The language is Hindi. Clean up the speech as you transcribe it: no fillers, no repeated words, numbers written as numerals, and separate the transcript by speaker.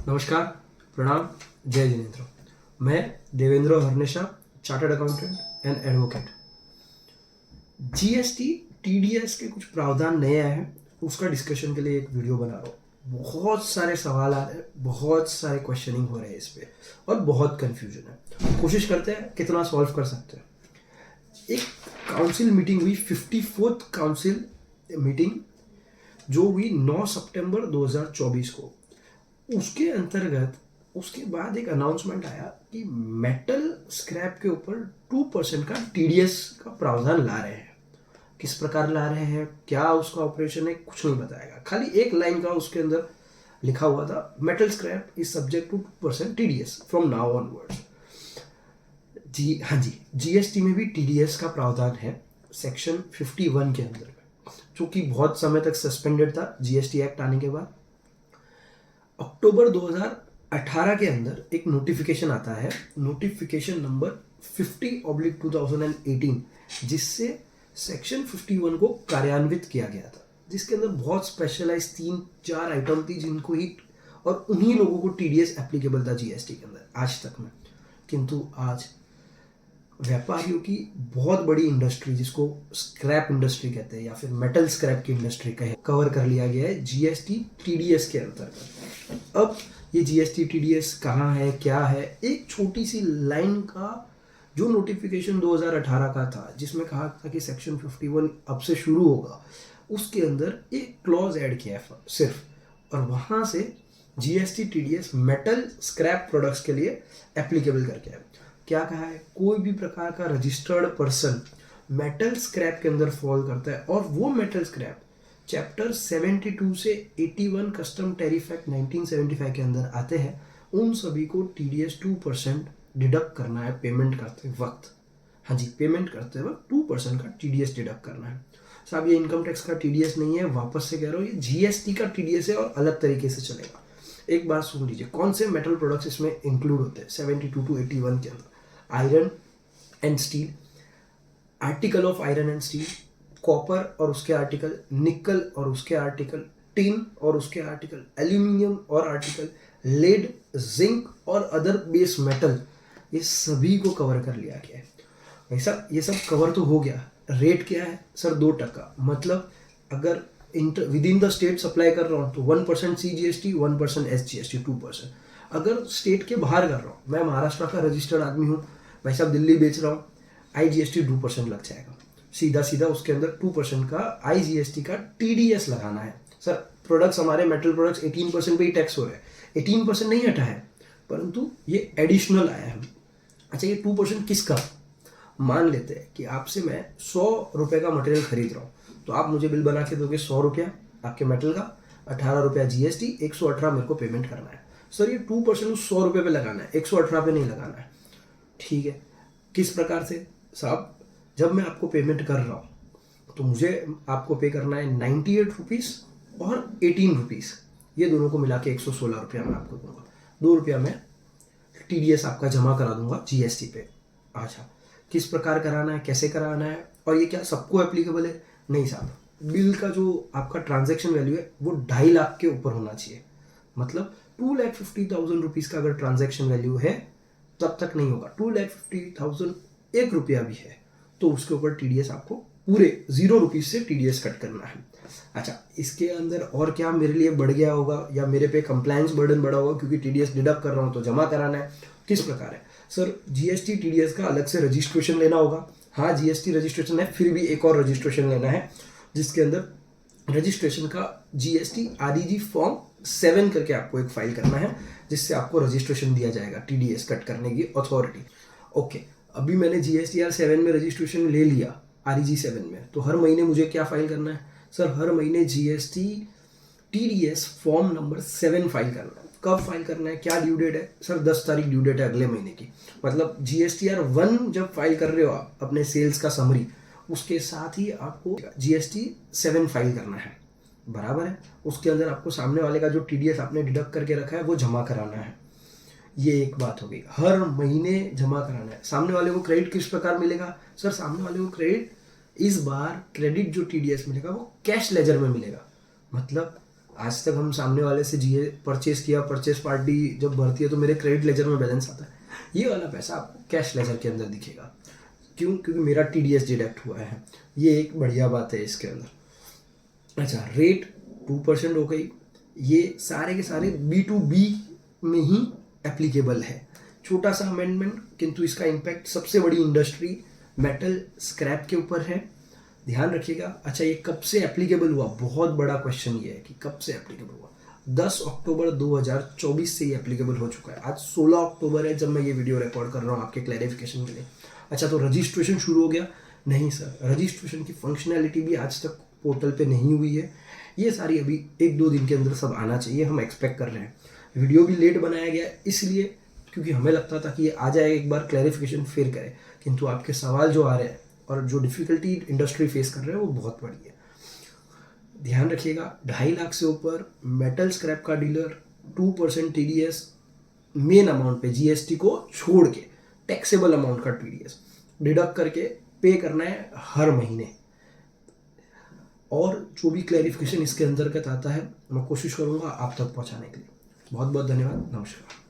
Speaker 1: नमस्कार, प्रणाम, जय जिनेन्द्र। मैं Devendra Harnesha, chartered accountant and advocate. GST TDS के कुछ प्रावधान नए आए हैं, उसका डिस्कशन के लिए एक वीडियो बना रहा हूँ। बहुत सारे सवाल आ रहे हैं, बहुत सारे क्वेश्चनिंग हो रहे हैं इस पे और बहुत कंफ्यूजन है। कोशिश करते हैं कितना सॉल्व कर सकते हैं। एक काउंसिल मीटिंग हुई, 54th काउंसिल मीटिंग, जो हुई 9 सितंबर 2024 को। उसके अंतर्गत उसके बाद एक अनाउंसमेंट आया कि मेटल स्क्रैप के ऊपर 2% का टीडीएस का प्रावधान ला रहे हैं। किस प्रकार ला रहे हैं, क्या उसका ऑपरेशन है, कुछ नहीं बताएगा। खाली एक लाइन का उसके अंदर लिखा हुआ था, metal scrap is subject to 2% TDS from now onwards. जी हाँ जी, जीएसटी में भी टीडीएस का प्रावधान है सेक्शन 51 के अंदर, जो कि बहुत समय तक सस्पेंडेड था जीएसटी एक्ट आने के बाद। अक्टूबर 2018 के अंदर एक नोटिफिकेशन आता है, नोटिफिकेशन नंबर 50/2018, जिससे सेक्शन 51 को कार्यान्वित किया गया था, जिसके अंदर बहुत स्पेशलाइज 3-4 आइटम थी जिनको ही और उन्हीं लोगों को टीडीएस एप्लीकेबल था जीएसटी के अंदर आज तक में। किंतु आज व्यापारियों की बहुत बड़ी इंडस्ट्री, जिसको स्क्रैप इंडस्ट्री कहते हैं या फिर मेटल स्क्रैप की इंडस्ट्री कहे, कवर कर लिया गया है जीएसटी टीडीएस के अंतर्गत। अब ये जीएसटी टीडीएस कहाँ है, क्या है, एक छोटी सी लाइन का जो नोटिफिकेशन 2018 का था, जिसमें कहा था कि सेक्शन 51 अब से शुरू होगा, उसके अंदर एक क्लॉज ऐड किया है सिर्फ, और वहाँ से GST TDS metal scrap products के लिए एप्लीकेबल करके है। क्या कहा है, कोई भी प्रकार का रजिस्टर्ड पर्सन मेटल स्क्रैप के अंदर फॉल करता है और वो मेटल स्क्रैप चैप्टर 72 से 81 कस्टम टैरिफ एक्ट 1975 के अंदर आते हैं, उन सभी को टीडीएस 2% डिडक्ट करना है पेमेंट करते वक्त। हाँ जी, पेमेंट करते वक्त 2% का टीडीएस डिडक्ट करना है। साहब, ये इनकम टैक्स का टीडीएस नहीं है, वापस से कह रहा हूँ, ये जीएसटी का टीडीएस है और अलग तरीके से चलेगा। एक बात सुन लीजिए, कौन से मेटल प्रोडक्ट्स इसमें इंक्लूड होते हैं 72 to 81 के अंदर। Iron and steel, article of iron and steel, copper और उसके आर्टिकल, निकल और उसके आर्टिकल, टिन और उसके आर्टिकल, एल्यूमिनियम और आर्टिकल, लेड, जिंक और अदर बेस मेटल, ये सभी को कवर कर लिया गया है। ऐसा ये सब कवर तो हो गया। रेट क्या है सर? 2%। मतलब अगर with in the state supply कर रहा हूँ तो 1% CGST, 1% SGST, 2%। अगर स्टेट के बाहर कर रहा हूँ, मैं महाराष्ट्र का रजिस्टर्ड आदमी हूँ, भाई साहब दिल्ली बेच रहा हूँ, IGST 2% लग जाएगा। सीधा सीधा उसके अंदर 2% का IGST का TDS लगाना है। सर, प्रोडक्ट्स हमारे मेटल प्रोडक्ट्स 18% पे ही टैक्स हो रहे हैं, 18% नहीं हटा है, परंतु ये एडिशनल आया है। अच्छा, ये 2% किसका? मान लेते हैं कि आपसे मैं 100 रुपये का मटेरियल खरीद रहा हूँ, तो आप मुझे बिल बना के दोगे 100 रुपया आपके मेटल का, 18 रुपया GST, 118 मेरे को पेमेंट करना है। सर, ये 2% उस 100 रुपये पे लगाना है, 118 पे नहीं लगाना है। ठीक है, किस प्रकार से? साहब, जब मैं आपको पेमेंट कर रहा हूँ तो मुझे आपको पे करना है 98 रुपीज़ और 18 रुपीज़, ये दोनों को मिला के 116 रुपया मैं आपको दूंगा। 2 रुपया मैं TDS आपका जमा करा दूंगा GST पे। अच्छा, किस प्रकार कराना है, कैसे कराना है, और ये क्या सबको एप्लीकेबल है? नहीं साहब, बिल का जो आपका ट्रांजैक्शन वैल्यू है वो 2.5 लाख के ऊपर होना चाहिए। मतलब 2,50,000 रुपीज़ का अगर ट्रांजैक्शन वैल्यू है तब तक नहीं होगा। 2,50,000 1 रुपया भी है तो उसके ऊपर TDS आपको पूरे 0 रुपीज़ से TDS कट करना है। अच्छा, इसके अंदर और क्या मेरे लिए बढ़ गया होगा या मेरे पे कंप्लायंस बर्डन बढ़ा होगा, क्योंकि TDS डिडक्ट कर रहा हूँ तो जमा कराना है। किस प्रकार है सर? GST TDS का अलग से रजिस्ट्रेशन लेना होगा। हाँ, GST रजिस्ट्रेशन है, फिर भी एक और रजिस्ट्रेशन लेना है, जिसके अंदर रजिस्ट्रेशन का GST REG फॉर्म 7 करके आपको एक फाइल करना है, जिससे आपको रजिस्ट्रेशन दिया जाएगा TDS कट करने की अथॉरिटी। ओके, अभी मैंने GSTR 7 में रजिस्ट्रेशन ले लिया, REG 7 में, तो हर महीने मुझे क्या फाइल करना है सर? हर महीने GST TDS form number 7 file करना है। कब फाइल करना है, क्या ड्यू डेट है सर? 10 तारीख ड्यू डेट है अगले महीने की। मतलब GSTR 1 जब फाइल कर रहे हो आप अपने सेल्स का समरी, उसके साथ ही आपको GST 7 फाइल करना है, बराबर है। उसके अंदर आपको सामने वाले का जो TDS आपने डिडक्ट करके रखा है वो जमा कराना है। ये एक बात हो गई, हर महीने जमा कराना है। सामने वाले को क्रेडिट किस प्रकार मिलेगा सर? सामने वाले को क्रेडिट, इस बार क्रेडिट जो TDS मिलेगा वो कैश लेजर में मिलेगा। मतलब आज तक हम सामने वाले से जीए परचेस किया, परचेस पार्टी जब भरती है तो मेरे क्रेडिट लेजर में बैलेंस आता है, ये वाला पैसा आपको कैश लेजर के अंदर दिखेगा। क्यों? क्योंकि मेरा TDS डिडक्ट हुआ है। ये एक बढ़िया बात है इसके अंदर। अच्छा, रेट 2% हो गई। ये सारे के सारे B2B में ही एप्लीकेबल है। छोटा सा अमेंडमेंट, किंतु इसका इम्पैक्ट सबसे बड़ी इंडस्ट्री मेटल स्क्रैप के ऊपर है, ध्यान रखिएगा। अच्छा, ये कब से एप्लीकेबल हुआ? बहुत बड़ा क्वेश्चन ये है कि कब से एप्लीकेबल हुआ। 10 अक्टूबर 2024 से ये एप्लीकेबल हो चुका है। आज 16 अक्टूबर है जब मैं ये वीडियो रिकॉर्ड कर रहा हूँ आपके क्लैरिफिकेशन के लिए। अच्छा, तो रजिस्ट्रेशन शुरू हो गया? नहीं सर, रजिस्ट्रेशन की फंक्शनैलिटी भी आज तक पोर्टल पे नहीं हुई है। ये सारी अभी 1-2 दिन के अंदर सब आना चाहिए, हम एक्सपेक्ट कर रहे हैं। वीडियो भी लेट बनाया गया इसलिए क्योंकि हमें लगता था कि ये आ जाए, एक बार क्लैरिफिकेशन फिर करें, किंतु आपके सवाल जो आ रहे हैं और जो डिफ़िकल्टी इंडस्ट्री फेस कर रहे हैं वो बहुत बड़ी है। ध्यान रखिएगा, 2.5 लाख से ऊपर मेटल स्क्रैप का डीलर 2% TDS मेन अमाउंट पे GST को छोड़ के टैक्सेबल अमाउंट का TDS डिडक्ट करके पे करना है हर महीने। और जो भी क्लैरिफिकेशन इसके अंतर्गत आता है मैं कोशिश करूँगा आप तक पहुँचाने के लिए। बहुत बहुत धन्यवाद, नमस्कार।